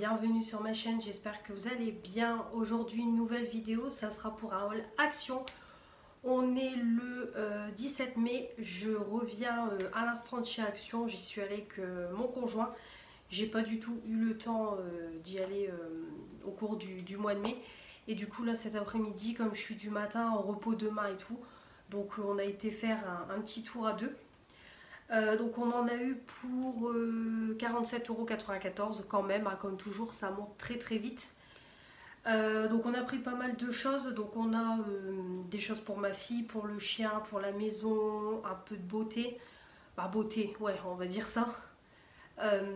bienvenue sur ma chaîne, j'espère que vous allez bien. Aujourd'hui une nouvelle vidéo, ça sera pour un haul action. On est le 17 mai, je reviens à l'instant de chez Action, j'y suis allée avec mon conjoint. J'ai pas du tout eu le temps d'y aller au cours du mois de mai. Et du coup là cet après-midi, comme je suis du matin en repos demain et tout, donc on a été faire un petit tour à deux. Donc on en a eu pour 47,94 € quand même, hein, comme toujours ça monte très très vite. Donc on a pris pas mal de choses, donc on a des choses pour ma fille, pour le chien, pour la maison, un peu de beauté, bah beauté, ouais on va dire ça,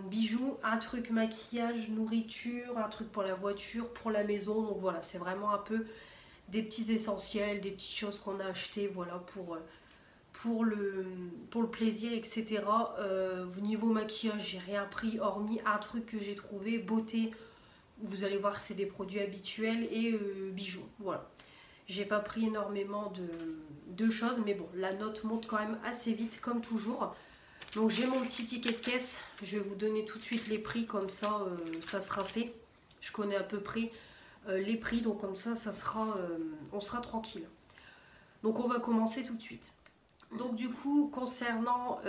bijoux, un truc maquillage, nourriture, un truc pour la voiture, pour la maison, donc voilà c'est vraiment un peu des petits essentiels, des petites choses qu'on a achetées, voilà pour le plaisir, etc. Niveau maquillage, j'ai rien pris hormis un truc que j'ai trouvé, beauté, vous allez voir c'est des produits habituels, et bijoux, voilà. J'ai pas pris énormément de choses, mais bon, la note monte quand même assez vite comme toujours. Donc j'ai mon petit ticket de caisse, je vais vous donner tout de suite les prix, comme ça ça sera fait. Je connais à peu près les prix, donc comme ça, on sera tranquille. Donc on va commencer tout de suite. Donc du coup concernant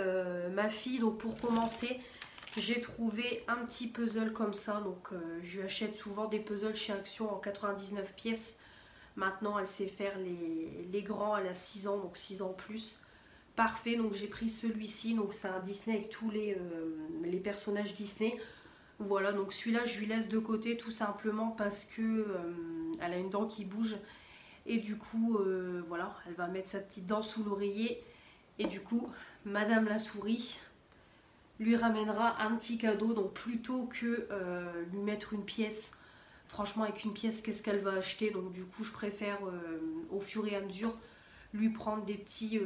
ma fille, donc pour commencer j'ai trouvé un petit puzzle comme ça, donc je lui achète souvent des puzzles chez Action en 99 pièces. Maintenant elle sait faire les grands, elle a 6 ans, donc 6 ans plus. Parfait, donc j'ai pris celui-ci, donc c'est un Disney avec tous les personnages Disney. Voilà, donc celui-là je lui laisse de côté tout simplement parce que elle a une dent qui bouge. Et du coup, voilà, elle va mettre sa petite dent sous l'oreiller. Et du coup, Madame la Souris lui ramènera un petit cadeau. Donc plutôt que lui mettre une pièce, franchement avec une pièce, qu'est-ce qu'elle va acheter? Donc du coup, je préfère au fur et à mesure lui prendre des petits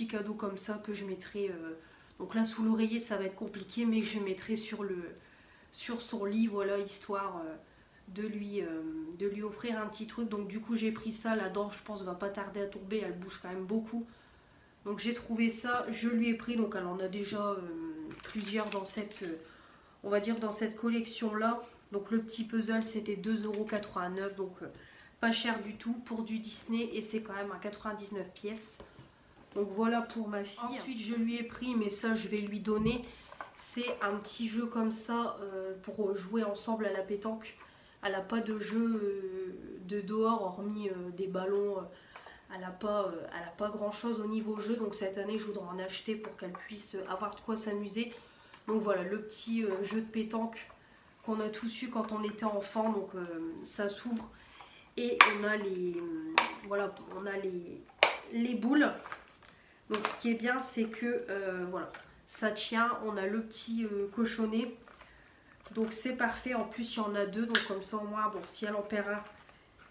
cadeaux comme ça que je mettrai. Donc là, sous l'oreiller, ça va être compliqué, mais je mettrai sur son lit, voilà, histoire de lui offrir un petit truc. Donc du coup j'ai pris ça, la dent je pense va pas tarder à tomber, elle bouge quand même beaucoup, donc j'ai trouvé ça, je lui ai pris, donc elle en a déjà plusieurs dans cette on va dire dans cette collection là. Donc le petit puzzle c'était 2,89 €, donc pas cher du tout pour du Disney, et c'est quand même à 99 pièces. Donc voilà pour ma fille. Ensuite je lui ai pris, mais ça je vais lui donner, c'est un petit jeu comme ça pour jouer ensemble à la pétanque. Elle n'a pas de jeu de dehors hormis des ballons. Elle n'a pas grand chose au niveau jeu. Donc cette année, je voudrais en acheter pour qu'elle puisse avoir de quoi s'amuser. Donc voilà, le petit jeu de pétanque qu'on a tous eu quand on était enfant. Donc ça s'ouvre. Et on a voilà, on a les boules. Donc ce qui est bien, c'est que voilà, ça tient. On a le petit cochonnet. Donc c'est parfait, en plus il y en a deux, donc comme ça au moins, bon, si elle en perd un,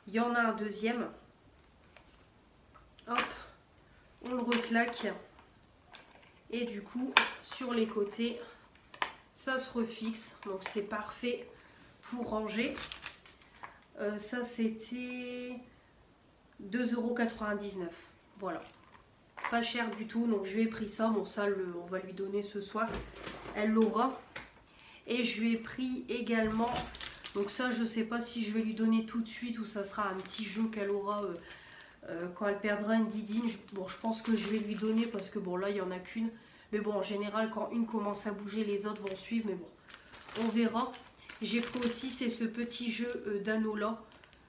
il y en a un deuxième. Hop, on le reclaque. Et du coup, sur les côtés, ça se refixe. Donc c'est parfait pour ranger. Ça c'était 2,99 €. Voilà. Pas cher du tout, donc je lui ai pris ça. Bon ça, on va lui donner ce soir. Elle l'aura. Et je lui ai pris également, donc ça je sais pas si je vais lui donner tout de suite ou ça sera un petit jeu qu'elle aura quand elle perdra une didine. Bon, je pense que je vais lui donner parce que bon là il n'y en a qu'une. Mais bon, en général quand une commence à bouger, les autres vont suivre, mais bon, on verra. J'ai pris aussi, c'est ce petit jeu d'anneaux là.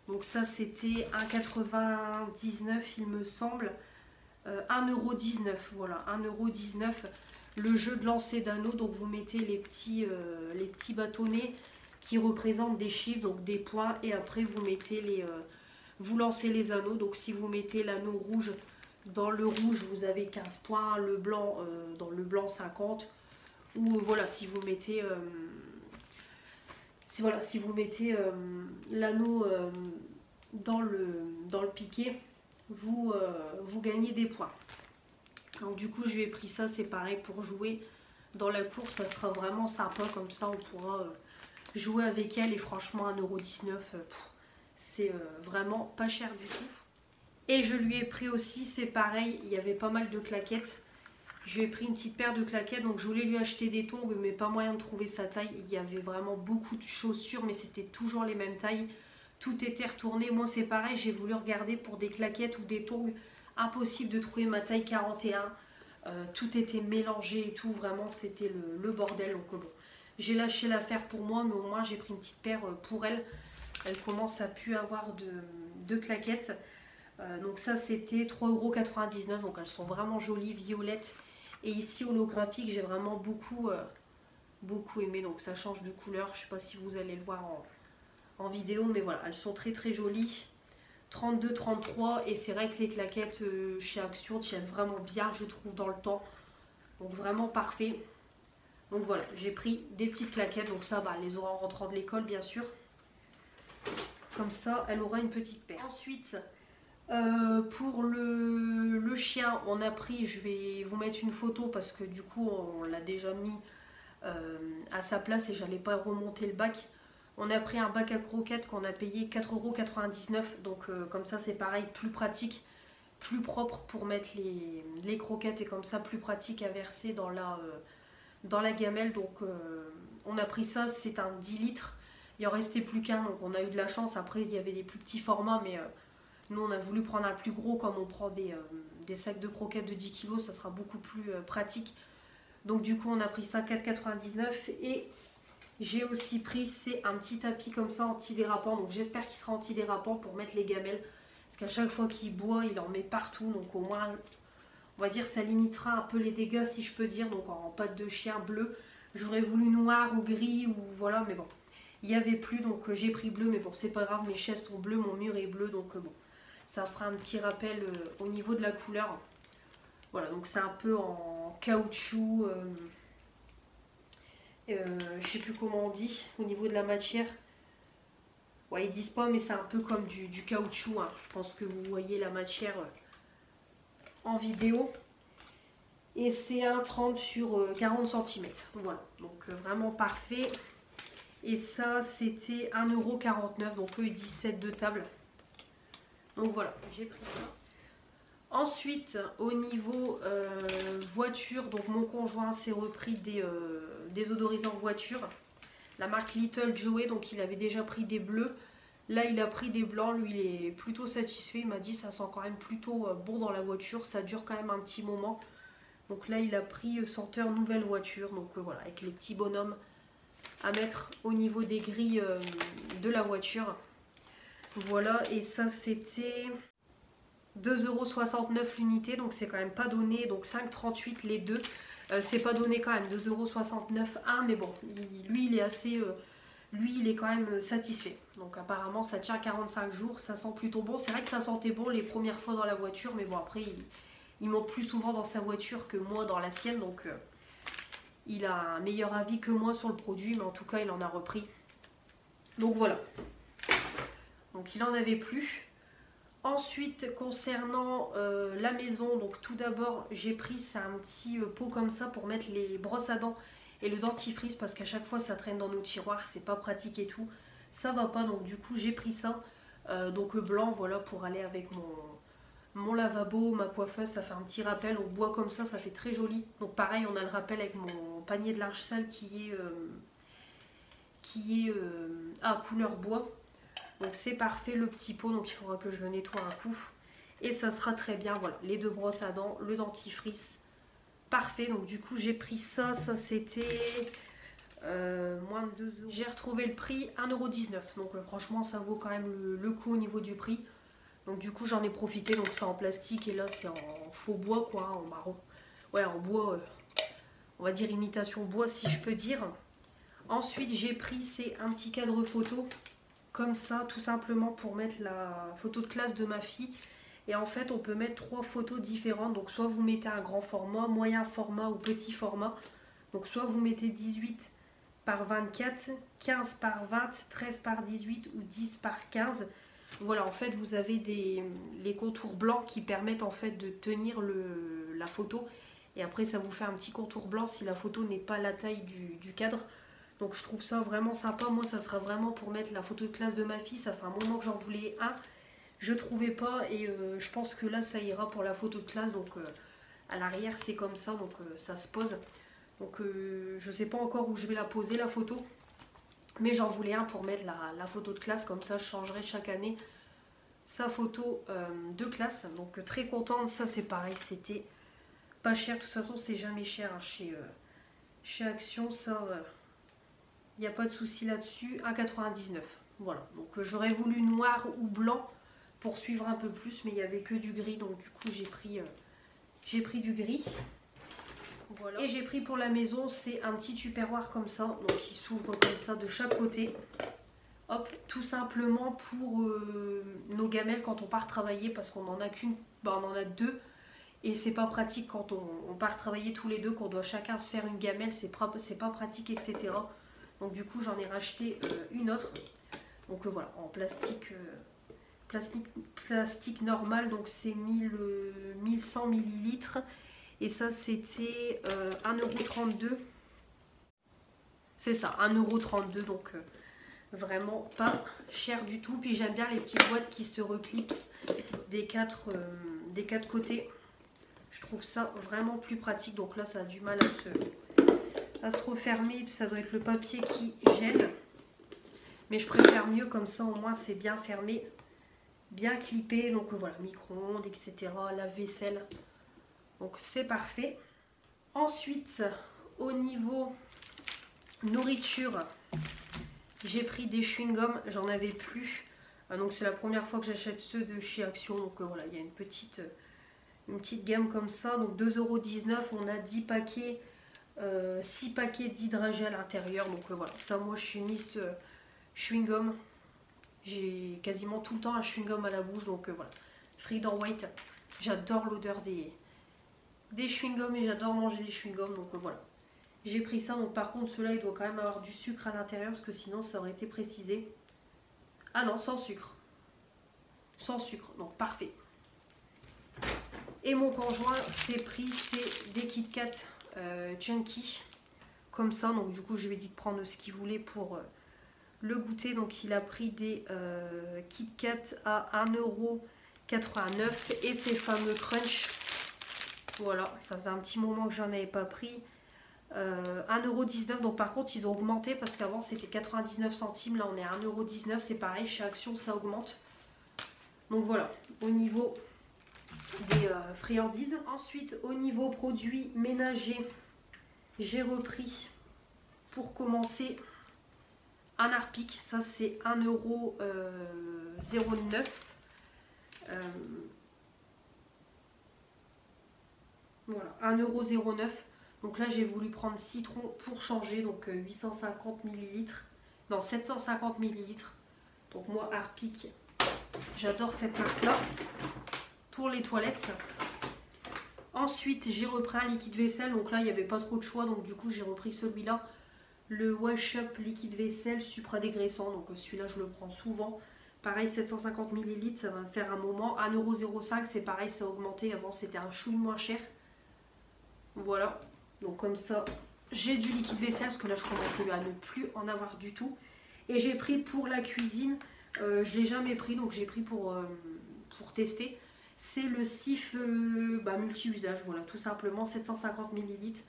Donc ça c'était 1,99 € il me semble. 1,19 €, voilà, 1,19 €. Le jeu de lancer d'anneaux, donc vous mettez les petits bâtonnets qui représentent des chiffres, donc des points, et après vous mettez vous lancez les anneaux. Donc si vous mettez l'anneau rouge, dans le rouge vous avez 15 points, le blanc dans le blanc 50, ou voilà, si vous mettez l'anneau dans le piquet, vous gagnez des points. Donc du coup je lui ai pris ça, c'est pareil pour jouer dans la cour, ça sera vraiment sympa, comme ça on pourra jouer avec elle. Et franchement 1,19 €, c'est vraiment pas cher du tout. Et je lui ai pris aussi, c'est pareil, il y avait pas mal de claquettes. Je lui ai pris une petite paire de claquettes, donc je voulais lui acheter des tongs, mais pas moyen de trouver sa taille. Il y avait vraiment beaucoup de chaussures, mais c'était toujours les mêmes tailles. Tout était retourné. Moi, c'est pareil, j'ai voulu regarder pour des claquettes ou des tongs. Impossible de trouver ma taille 41. Tout était mélangé et tout. Vraiment, c'était le bordel. Donc, bon, j'ai lâché l'affaire pour moi, mais au moins, j'ai pris une petite paire pour elle. Elle commence à plus avoir de claquettes. Donc, ça, c'était 3,99 €. Donc, elles sont vraiment jolies, violettes. Et ici, holographique, j'ai vraiment beaucoup aimé. Donc, ça change de couleur. Je ne sais pas si vous allez le voir en vidéo, mais voilà, elles sont très très jolies. 32, 33, et c'est vrai que les claquettes chez Action tiennent vraiment bien, je trouve, dans le temps. Donc vraiment parfait. Donc voilà, j'ai pris des petites claquettes, donc ça, elle les aura en rentrant de l'école, bien sûr. Comme ça, elle aura une petite paire. Ensuite, pour le chien, on a pris, je vais vous mettre une photo parce que du coup, on l'a déjà mis à sa place et j'allais pas remonter le bac. On a pris un bac à croquettes qu'on a payé 4,99 €. Donc comme ça c'est pareil, plus pratique, plus propre pour mettre les croquettes et comme ça plus pratique à verser dans la gamelle. Donc on a pris ça, c'est un 10 litres. Il en restait plus qu'un, donc on a eu de la chance. Après il y avait des plus petits formats, mais nous on a voulu prendre un plus gros comme on prend des sacs de croquettes de 10 kg, ça sera beaucoup plus pratique. Donc du coup on a pris ça 4,99 € et j'ai aussi pris, c'est un petit tapis comme ça antidérapant. Donc j'espère qu'il sera antidérapant pour mettre les gamelles. Parce qu'à chaque fois qu'il boit, il en met partout. Donc au moins, on va dire, ça limitera un peu les dégâts si je peux dire. Donc en pâte de chien bleu. J'aurais voulu noir ou gris ou voilà. Mais bon, il n'y avait plus. Donc j'ai pris bleu. Mais bon, c'est pas grave. Mes chaises sont bleues, mon mur est bleu. Donc bon, ça fera un petit rappel au niveau de la couleur. Voilà, donc c'est un peu en caoutchouc. Je sais plus comment on dit au niveau de la matière. Ouais, ils disent pas, mais c'est un peu comme du caoutchouc. Hein. Je pense que vous voyez la matière en vidéo. Et c'est un 30 sur 40 cm. Voilà, donc vraiment parfait. Et ça, c'était 1,49 €. Donc eux, ils disent 7 de table. Donc voilà, j'ai pris ça. Ensuite, au niveau voiture, donc mon conjoint s'est repris des désodorisants voiture. La marque Little Joey, donc il avait déjà pris des bleus. Là, il a pris des blancs. Lui, il est plutôt satisfait. Il m'a dit ça sent quand même plutôt bon dans la voiture. Ça dure quand même un petit moment. Donc là, il a pris senteur nouvelle voiture. Donc voilà, avec les petits bonhommes à mettre au niveau des grilles de la voiture. Voilà, et ça, c'était 2,69 € l'unité, donc c'est quand même pas donné, donc 5,38 € les deux, c'est pas donné quand même, 2,69 € un, mais bon, lui il est assez, lui il est quand même satisfait, donc apparemment ça tient 45 jours, ça sent plutôt bon, c'est vrai que ça sentait bon les premières fois dans la voiture, mais bon après il monte plus souvent dans sa voiture que moi dans la sienne, donc il a un meilleur avis que moi sur le produit, mais en tout cas il en a repris, donc voilà, donc il en avait plus. Ensuite, concernant la maison, donc tout d'abord, j'ai pris c'est un petit pot comme ça pour mettre les brosses à dents et le dentifrice parce qu'à chaque fois ça traîne dans nos tiroirs, c'est pas pratique et tout. Ça va pas, donc du coup j'ai pris ça, donc blanc, voilà, pour aller avec mon lavabo, ma coiffeuse, ça fait un petit rappel, on boit comme ça fait très joli. Donc pareil, on a le rappel avec mon panier de linge sale qui est à couleur bois. Donc c'est parfait le petit pot, donc il faudra que je le nettoie un coup. Et ça sera très bien, voilà, les deux brosses à dents, le dentifrice, parfait. Donc du coup j'ai pris ça c'était moins de 2 €. J'ai retrouvé le prix 1,19 €, donc franchement ça vaut quand même le coup au niveau du prix. Donc du coup j'en ai profité, donc c'est en plastique et là c'est en faux bois quoi, en marron. Ouais, en bois, on va dire imitation bois si je peux dire. Ensuite j'ai pris, c'est un petit cadre photo. Comme ça, tout simplement pour mettre la photo de classe de ma fille. Et en fait, on peut mettre 3 photos différentes. Donc, soit vous mettez un grand format, moyen format ou petit format. Donc, soit vous mettez 18 par 24, 15 par 20, 13 par 18 ou 10 par 15. Voilà, en fait, vous avez les contours blancs qui permettent en fait de tenir la photo. Et après, ça vous fait un petit contour blanc si la photo n'est pas la taille du cadre. Donc je trouve ça vraiment sympa. Moi ça sera vraiment pour mettre la photo de classe de ma fille. Ça fait un moment que j'en voulais un. Je trouvais pas et je pense que là ça ira pour la photo de classe. Donc À l'arrière c'est comme ça, donc ça se pose. Donc je sais pas encore où je vais la poser la photo. Mais j'en voulais un pour mettre la photo de classe, comme ça je changerai chaque année sa photo de classe. Donc très contente, ça c'est pareil, c'était pas cher. De toute façon c'est jamais cher hein, chez Action, ça il n'y a pas de souci là-dessus. 1,99. Voilà, donc j'aurais voulu noir ou blanc pour suivre un peu plus, mais il n'y avait que du gris, donc du coup j'ai pris du gris. Voilà. Et j'ai pris pour la maison, c'est un petit tupperware comme ça, donc qui s'ouvre comme ça de chaque côté. Hop, tout simplement pour nos gamelles quand on part travailler, parce qu'on n'en a qu'une, bah on en a deux. Et c'est pas pratique quand on part travailler tous les deux, qu'on doit chacun se faire une gamelle, c'est pas pratique, etc. Donc du coup j'en ai racheté une autre. Donc voilà, en plastique, plastique normal, donc c'est 1100 millilitres. Et ça c'était 1,32 €. C'est ça, 1,32 €, donc vraiment pas cher du tout. Puis j'aime bien les petites boîtes qui se reclipsent des quatre côtés. Je trouve ça vraiment plus pratique. Donc là ça a du mal à se refermer. Ça doit être le papier qui gêne. Mais je préfère mieux comme ça, au moins c'est bien fermé, bien clippé. Donc voilà, micro-ondes, etc. Lave-vaisselle. Donc c'est parfait. Ensuite, au niveau nourriture, j'ai pris des chewing-gums, j'en avais plus. Donc c'est la première fois que j'achète ceux de chez Action. Donc voilà, il y a une petite gamme comme ça. Donc 2,19 €, on a 10 paquets, 6 paquets d'hydragé à l'intérieur. Donc voilà, ça moi je suis Miss chewing-gum. J'ai quasiment tout le temps un chewing-gum à la bouche. Donc voilà, Fried en White. J'adore l'odeur des chewing-gums et j'adore manger des chewing-gums. Donc voilà, j'ai pris ça. Donc par contre celui-là il doit quand même avoir du sucre à l'intérieur, parce que sinon ça aurait été précisé. Ah non, sans sucre. Sans sucre, donc parfait. Et mon conjoint s'est pris des Kit Kat Chunky. Comme ça, donc du coup je lui ai dit de prendre ce qu'il voulait pour le goûter. Donc il a pris des Kit Kat à 1,89 € et ces fameux Crunch. Voilà, ça faisait un petit moment que j'en avais pas pris. 1,19 €. Donc par contre ils ont augmenté, parce qu'avant c'était 99 centimes. Là on est à 1,19 €. C'est pareil, chez Action ça augmente. Donc voilà, au niveau des friandises. Ensuite au niveau produits ménagers, j'ai repris pour commencer un Harpic. Ça c'est 1,09 €. Voilà, 1,09 €. Donc là j'ai voulu prendre citron pour changer. Donc 850 millilitres. Non, 750 millilitres. Donc moi Harpic, j'adore cette marque là pour les toilettes. Ensuite j'ai repris un liquide vaisselle. Donc là il n'y avait pas trop de choix, donc du coup j'ai repris celui-là, le Wash Up liquide vaisselle supradégraissant. Donc celui-là je le prends souvent. Pareil, 750 millilitres, ça va me faire un moment. 1,05 €, c'est pareil, ça a augmenté. Avant c'était un chouille moins cher. Voilà, donc comme ça j'ai du liquide vaisselle, parce que là je commençais à ne plus en avoir du tout. Et j'ai pris pour la cuisine, je ne l'ai jamais pris, donc j'ai pris pour tester. C'est le Cif multi-usage, voilà, tout simplement 750 millilitres,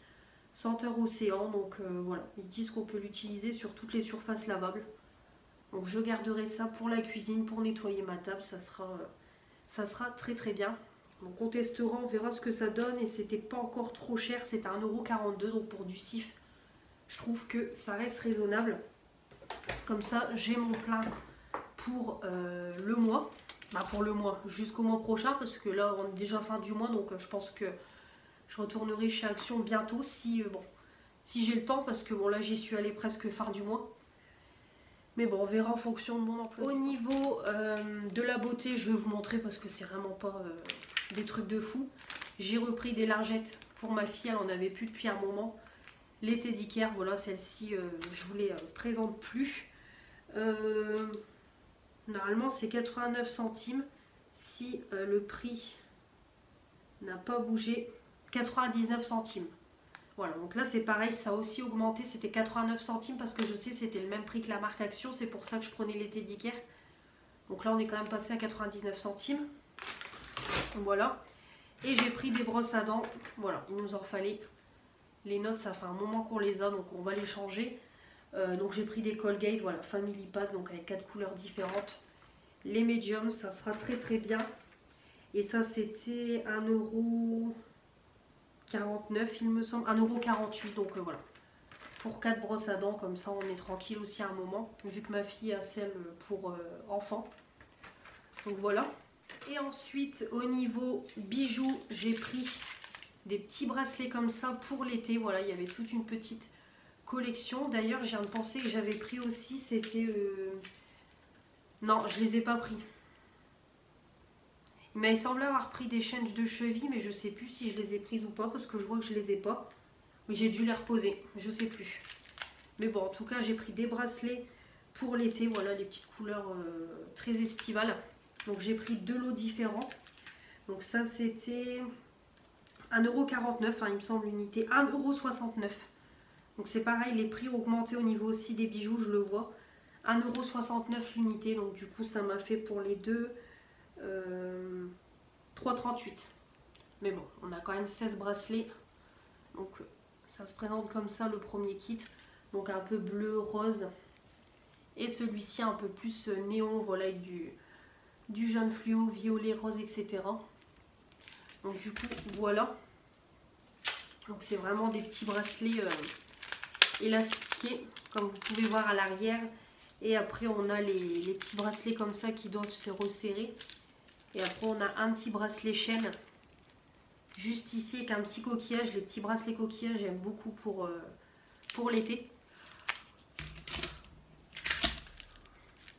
senteur océan. Donc voilà, ils disent qu'on peut l'utiliser sur toutes les surfaces lavables. Donc je garderai ça pour la cuisine, pour nettoyer ma table, ça sera très très bien. Donc on testera, on verra ce que ça donne. Et c'était pas encore trop cher, c'était 1,42 €. Donc pour du Cif, je trouve que ça reste raisonnable. Comme ça j'ai mon plein pour le mois. Bah pour le mois, jusqu'au mois prochain, parce que là on est déjà fin du mois. Donc je pense que je retournerai chez Action bientôt si j'ai le temps, parce que bon là j'y suis allée presque fin du mois. Mais bon, on verra en fonction de mon emploi. Au niveau de la beauté, je vais vous montrer, parce que c'est vraiment pas des trucs de fou. J'ai repris des lingettes pour ma fille, elle en avait plus depuis un moment. Les Teddy Care, voilà, celle-ci je vous les présente plus. Normalement c'est 89 centimes. Si le prix n'a pas bougé, 99 centimes. Voilà, donc là c'est pareil, ça a aussi augmenté, c'était 89 centimes, parce que je sais c'était le même prix que la marque Action, c'est pour ça que je prenais les Teddy Care. Donc là on est quand même passé à 99 centimes. Voilà. Et j'ai pris des brosses à dents. Voilà, il nous en fallait. Les notes, ça fait un moment qu'on les a, donc on va les changer. Donc j'ai pris des Colgate, voilà, Family Pack, donc avec 4 couleurs différentes. Les médiums, ça sera très très bien. Et ça, c'était 1,49 € il me semble. 1,48 € donc voilà. Pour 4 brosses à dents, comme ça on est tranquille aussi à un moment. Vu que ma fille a celle pour enfants. Donc voilà. Et ensuite, au niveau bijoux, j'ai pris des petits bracelets comme ça pour l'été. Voilà, il y avait toute une petite collection. D'ailleurs, je viens de penser que j'avais pris aussi, c'était... Non, je les ai pas pris. Il m'a semblé avoir pris des chaînes de cheville, mais je sais plus si je les ai prises ou pas, parce que je vois que je les ai pas. Oui, j'ai dû les reposer, je sais plus. Mais bon, en tout cas, j'ai pris des bracelets pour l'été. Voilà, les petites couleurs très estivales. Donc j'ai pris 2 lots différents. Donc ça, c'était 1,49 €, hein, il me semble, l'unité. 1,69 €. Donc c'est pareil, les prix ont augmenté au niveau aussi des bijoux, je le vois. 1,69 € l'unité, donc du coup ça m'a fait pour les deux 3,38 €. Mais bon, on a quand même 16 bracelets. Donc ça se présente comme ça le premier kit. Donc un peu bleu, rose. Et celui-ci un peu plus néon, voilà, avec du jaune fluo, violet, rose, etc. Donc du coup, voilà. Donc c'est vraiment des petits bracelets élastiqués, comme vous pouvez voir à l'arrière. Et après on a les petits bracelets comme ça qui doivent se resserrer. Et après on a un petit bracelet chaîne juste ici avec un petit coquillage. Les petits bracelets coquillages j'aime beaucoup pour l'été.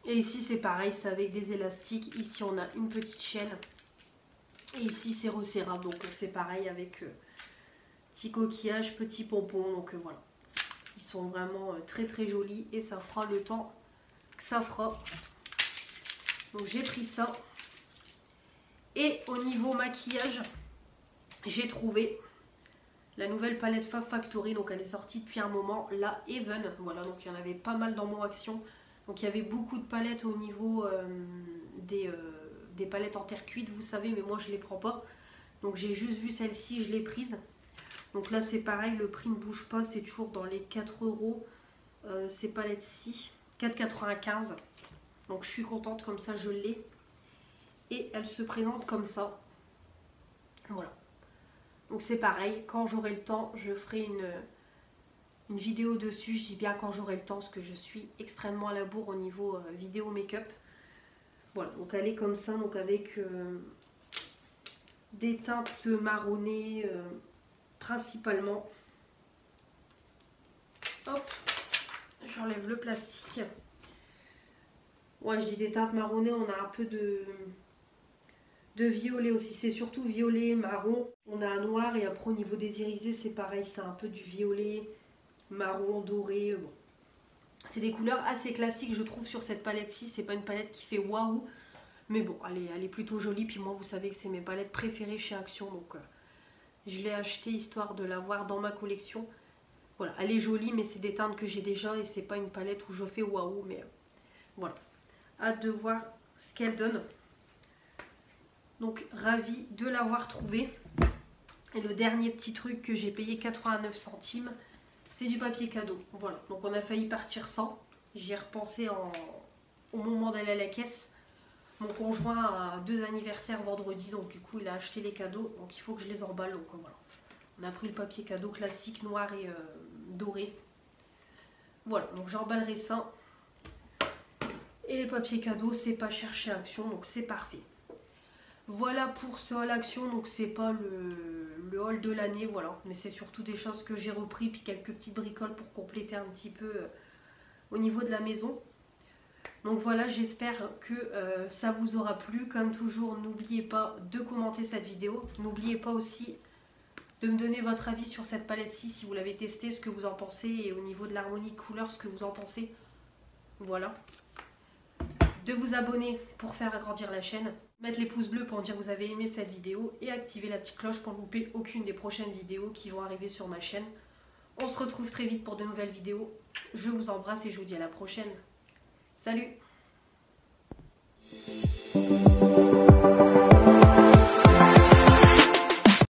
Et ici c'est pareil, c'est avec des élastiques. Ici on a une petite chaîne. Et ici c'est resserrable, donc c'est pareil avec petit coquillage, petit pompon. Donc voilà. Ils sont vraiment très très jolis et ça fera le temps que ça fera. Donc j'ai pris ça. Et au niveau maquillage, j'ai trouvé la nouvelle palette Fab Factory. Donc elle est sortie depuis un moment, la Even. Voilà, donc il y en avait pas mal dans mon action. Donc il y avait beaucoup de palettes au niveau des palettes en terre cuite, vous savez, mais moi je les prends pas. Donc j'ai juste vu celle-ci, je l'ai prise. Donc là c'est pareil, le prix ne bouge pas, c'est toujours dans les 4 €. Ces palettes-ci, 4,95 €. Donc je suis contente, comme ça je l'ai. Et elle se présente comme ça. Voilà. Donc c'est pareil, quand j'aurai le temps, je ferai une vidéo dessus. Je dis bien quand j'aurai le temps, parce que je suis extrêmement à la bourre au niveau vidéo make-up. Voilà, donc elle est comme ça, donc avec des teintes marronnées principalement. Hop, j'enlève le plastique. Ouais, je dis des teintes marronnées, on a un peu de violet aussi. C'est surtout violet, marron. On a un noir et après au niveau des irisés, c'est pareil, c'est un peu du violet, marron, doré. Bon. C'est des couleurs assez classiques, je trouve, sur cette palette-ci. C'est pas une palette qui fait waouh, mais bon, elle est plutôt jolie. Puis moi, vous savez que c'est mes palettes préférées chez Action, donc je l'ai achetée histoire de l'avoir dans ma collection. Voilà, elle est jolie, mais c'est des teintes que j'ai déjà et c'est pas une palette où je fais waouh, mais voilà. Hâte de voir ce qu'elle donne. Donc, ravie de l'avoir trouvée. Et le dernier petit truc que j'ai payé 89 centimes, c'est du papier cadeau. Voilà, donc on a failli partir sans. J'y ai repensé au moment d'aller à la caisse. Mon conjoint a 2 anniversaires vendredi, donc du coup il a acheté les cadeaux. Donc il faut que je les emballe, donc voilà. On a pris le papier cadeau classique, noir et doré. Voilà, donc j'emballerai ça. Et les papiers cadeaux, c'est pas cher chez Action, donc c'est parfait. Voilà pour ce haul Action, donc c'est pas le haul de l'année, voilà. Mais c'est surtout des choses que j'ai repris, puis quelques petites bricoles pour compléter un petit peu au niveau de la maison. Donc voilà, j'espère que ça vous aura plu. Comme toujours, n'oubliez pas de commenter cette vidéo. N'oubliez pas aussi de me donner votre avis sur cette palette-ci, si vous l'avez testée, ce que vous en pensez, et au niveau de l'harmonie de couleurs, ce que vous en pensez. Voilà. De vous abonner pour faire agrandir la chaîne, mettre les pouces bleus pour dire que vous avez aimé cette vidéo et activer la petite cloche pour ne louper aucune des prochaines vidéos qui vont arriver sur ma chaîne. On se retrouve très vite pour de nouvelles vidéos. Je vous embrasse et je vous dis à la prochaine. Salut!